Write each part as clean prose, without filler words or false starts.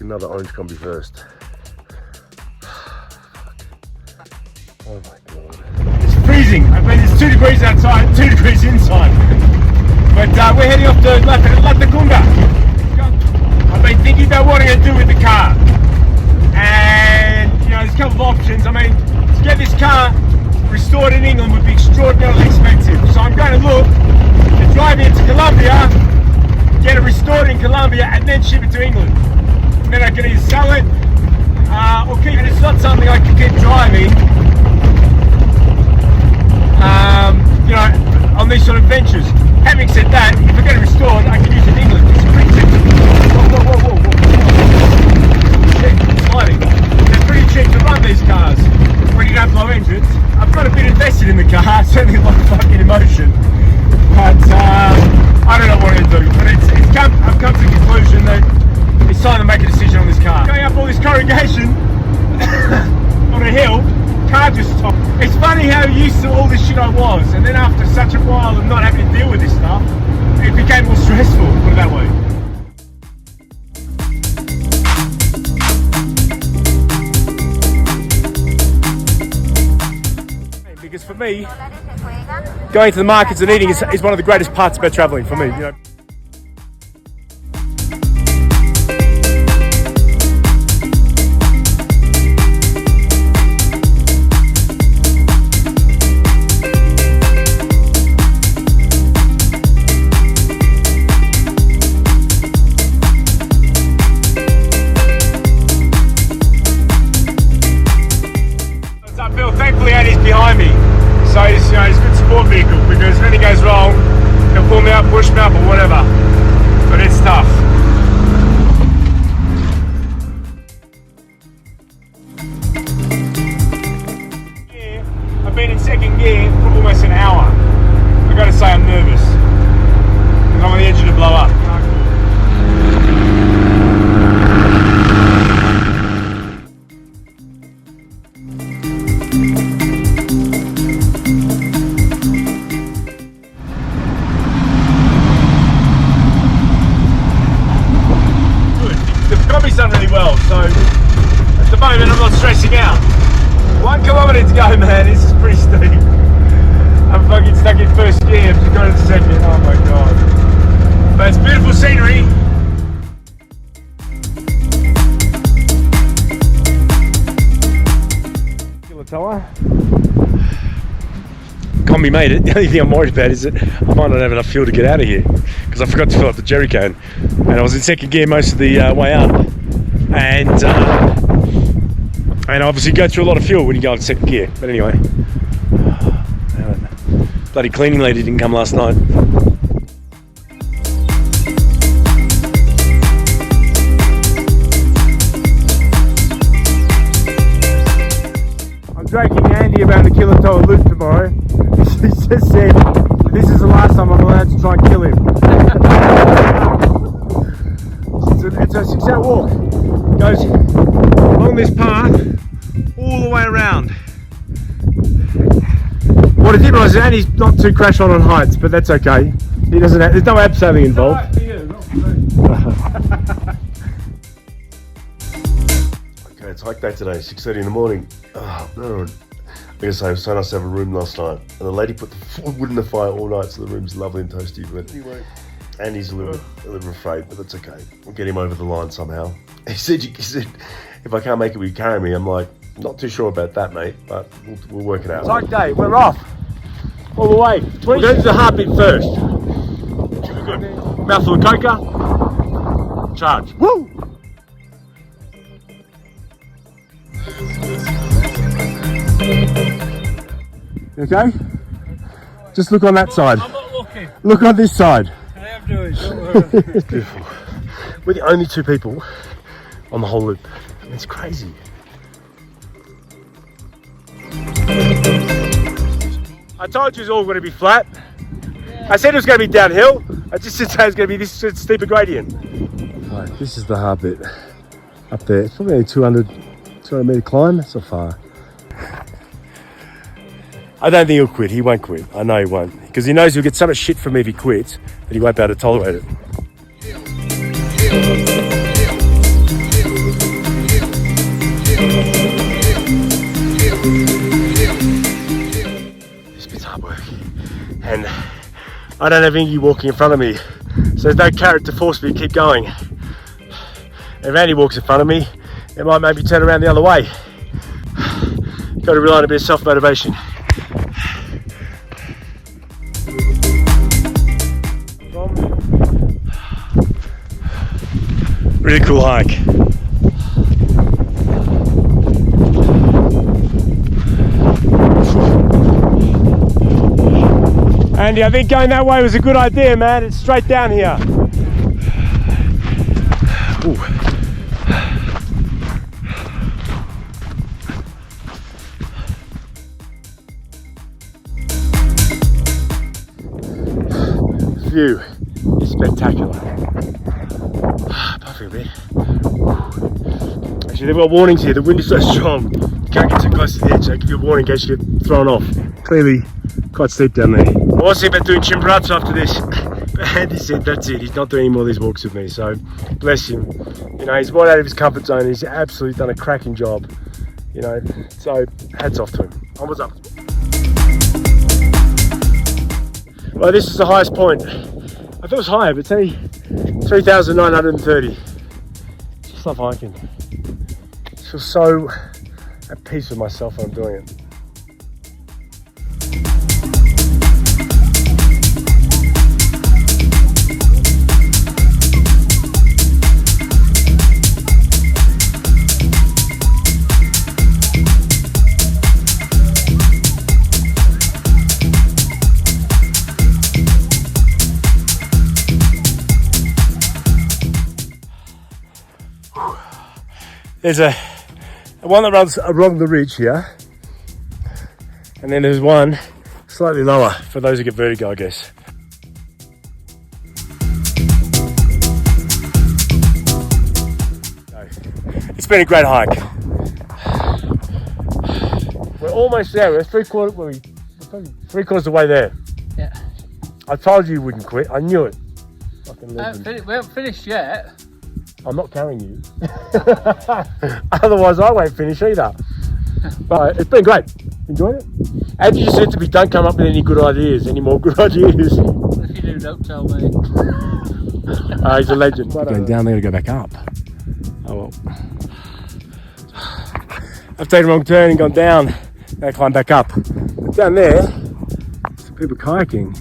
Another orange Kombi first. Oh my god. It's freezing. I mean, it's 2 degrees outside, 2 degrees inside. But we're heading off to Latacunga. I've been thinking about what I'm going to do with the car. And, you know, there's a couple of options. I mean, to get this car restored in England would be extraordinarily expensive. So I'm going to look to drive it to Colombia, get it restored in Colombia, and then ship it to England. And then I can either sell it or keep it. It's not something I can keep driving, you know, on these sort of ventures. Having said that, if I get it restored, I can use it in England. It's pretty cheap. Whoa. It's sliding. They're pretty cheap to run these cars when you don't blow engines. I've got a bit invested in the car, certainly a lot of fucking emotion. But I don't know what I'm going to do. But I've come to the conclusion that it's time to make a decision on this car. Going up all this corrugation on a hill, car just stopped. It's funny how used to all this shit I was, and then after such a while of not having to deal with this stuff, it became more stressful, put it that way. Because for me, going to the markets and eating is one of the greatest parts about travelling for me, you know. Thankfully, Andy's behind me, so he's, you know, he's a good support vehicle, because if anything goes wrong, he'll pull me up, push me up, or whatever. But it's tough. I've been in second gear for almost an hour. I've got to say I'm nervous, because I'm on the edge of the blow up. Kombi's done really well, so at the moment I'm not stressing out. 1 kilometre to go, man. This is pretty steep. I'm fucking stuck in first gear. I've just got into second. Oh my god. But it's beautiful scenery. Quilotoa. Kombi made it. The only thing I'm worried about is that I might not have enough fuel to get out of here, because I forgot to fill up the jerry can, and I was in second gear most of the way up, and obviously go through a lot of fuel when you go into second gear. But anyway, bloody cleaning lady didn't come last night. I'm joking Andy about the Quilotoa Loop tomorrow. He just said this is the last time I'm allowed to try and kill him. It's a 6-hour walk. It goes along this path all the way around. What I did was Andy's not too crash on heights, but that's okay. He doesn't have, there's no abseiling involved. Okay, it's hike day today, 6:30 in the morning. Oh, no. I guess it was so nice to have a room last night, and the lady put the wood in the fire all night, so the room's lovely and toasty. But and he's a little afraid, but that's okay. We'll get him over the line somehow. He said, if I can't make it, will you carry me? I'm like, not too sure about that, mate, but we'll work it out. It's hike day. We're off all the way. We're going to the heartbeat first. Should be good. Mouthful of coca. Charge. Woo! Okay? Just look on that side. I'm not looking. Look on this side. I am doing, don't worry. It's beautiful. We're the only 2 people on the whole loop. It's crazy. I told you it was all going to be flat. Yeah. I said it was going to be downhill. I just didn't say it was going to be this steeper gradient. Right, this is the hard bit up there. It's probably a 200 metre climb. That's not far. I don't think he'll quit. He won't quit. I know he won't. Because he knows he'll get so much shit from me if he quits that he won't be able to tolerate it. This bit's hard work. And I don't have Ingy walking in front of me. So there's no carrot to force me to keep going. If Andy walks in front of me, it might maybe turn around the other way. Got to rely on a bit of self-motivation. Really cool hike. Andy, I think going that way was a good idea, man. It's straight down here. Ooh. View is spectacular. Puffing a bit. Actually, they've got warnings here. The wind is so strong. You can't get too close to the edge. They give you a warning in case you get thrown off. Clearly, quite steep down there. I was thinking about doing Chimbrats after this, but Andy said that's it. He's not doing any more of these walks with me. So, bless him. You know, he's right out of his comfort zone. He's absolutely done a cracking job. You know, so hats off to him. Onwards up. Well, this is the highest point. I thought it was higher, but it's only 3,930. Just love hiking. I feel so at peace with myself when I'm doing it. There's a one that runs along the ridge here, and then there's one slightly lower for those who get vertigo, I guess. It's been a great hike. We're almost there. We're three quarters of the way there. Yeah. I told you you wouldn't quit. I knew it. We haven't finished yet. I'm not carrying you. Otherwise, I won't finish either. But it's been great. Enjoyed it? And you said to me, don't come up with any good ideas, any more good ideas. If you do, don't tell me. He's a legend. Going down there to go back up. Oh well. I've taken a wrong turn and gone down. Now I climb back up. But down there, some people kayaking.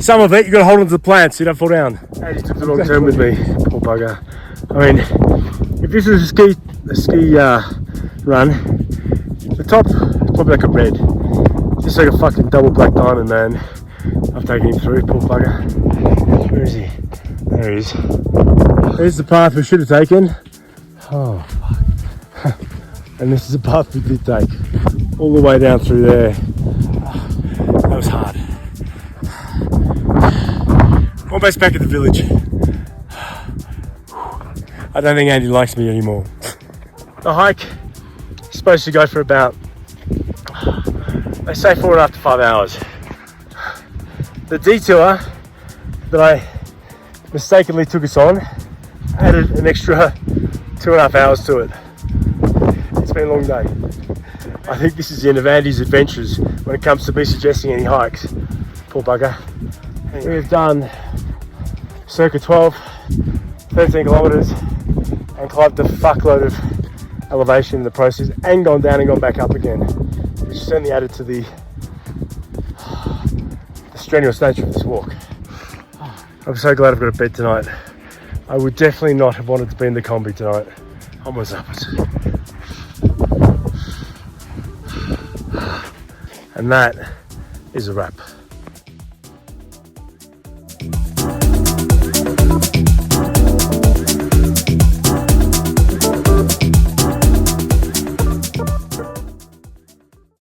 Some of it, you've got to hold onto the plants so you don't fall down. I just took the wrong turn with me. Poor bugger. I mean, if this is a ski run, the top is probably like a red. Just like a fucking double black diamond, man. I've taken him through, poor bugger. Where is he? There he is. There's the path we should have taken. Oh, fuck. And this is the path we did take. All the way down through there. That was hard. Almost back at the village. I don't think Andy likes me anymore. The hike is supposed to go for about, they say 4.5 to 5 hours. The detour that I mistakenly took us on added an extra 2.5 hours to it. It's been a long day. I think this is the end of Andy's adventures when it comes to me suggesting any hikes. Poor bugger. We've done circa 13 kilometres and climbed a fuckload of elevation in the process and gone down and gone back up again, which certainly added to the strenuous nature of this walk. I'm so glad I've got a bed tonight. I would definitely not have wanted to be in the Kombi tonight. Onwards upwards. And that is a wrap.